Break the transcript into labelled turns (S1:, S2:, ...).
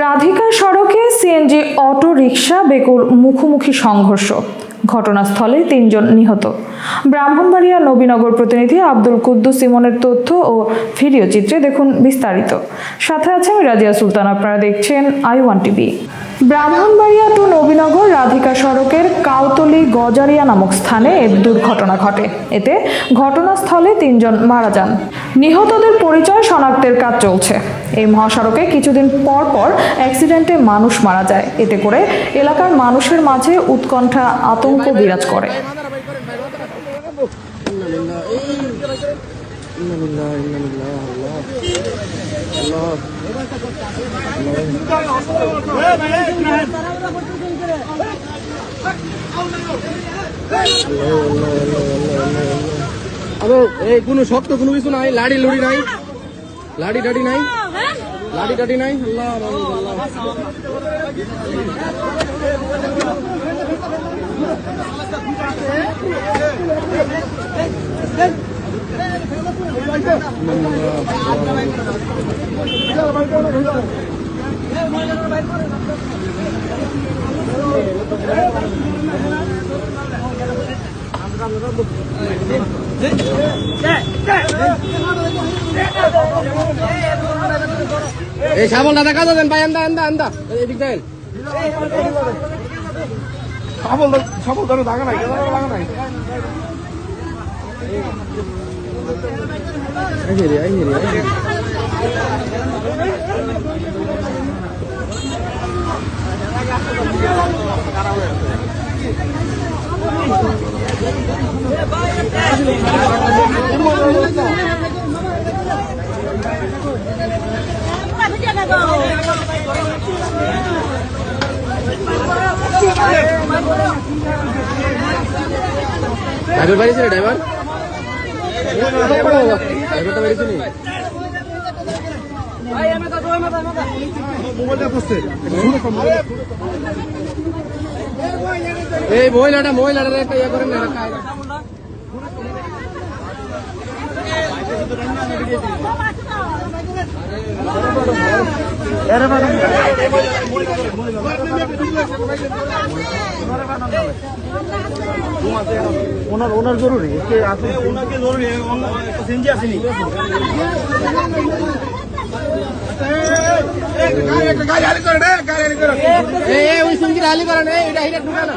S1: রাধিকা সড়কে CNG auto rickshaw বেকুর মুখোমুখি সংঘর্ষ, ঘটনাস্থলে ৩ জন নিহত। ব্রাহ্মণবাড়িয়া নবীনগর প্রতিনিধি আব্দুল কুদ্দুস ইমনের তথ্য ও ভিডিও চিত্রে দেখুন বিস্তারিত। সাথে আছে আমি রাজিয়া সুলতান, আপনারা দেখছেন i1 TV. Brahmanbaria to Nabinagar Radhika সড়কের কাউতলি গজারিয়া নামক স্থানে এ দুর্ঘটনা ঘটে। এতে ঘটনাস্থলে ৩ জন মারা যান। নিহতদের পরিচয় শনাক্তের কাজ চলছে। এই মহাসড়কে কিছুদিন পর পর অ্যাক্সিডেন্টে মানুষ মারা যায়। এতে করে এলাকার মানুষের মাঝে উৎকণ্ঠা, আতঙ্ক বিরাজ করে।
S2: এই কোনো শক্ত কোনো কিছু নাই, লাড়ি লুড়ি নাই, লাড়ি টাড়ি নাই, লাড়ি টাড়ি নাই। এই সাবল দাদা কাজা দেন ভাই, আন্দা আন্দা আন্দা এদিক দেন। সাবল ধরো, দাগা নাই, দাগা নাই। ড্রাইভার বাড়ি ছিল, ড্রাইভার ড্রাইভারটা বাড়ি ছিল। এই মহিলাটা একটা ইয়ে করেন না।
S3: ওনার জরুরি, ওনাকে জরুরি, সিএনজি আসেনি।
S2: ওই সিনজি রালি করেন, এটা ঢুকে না।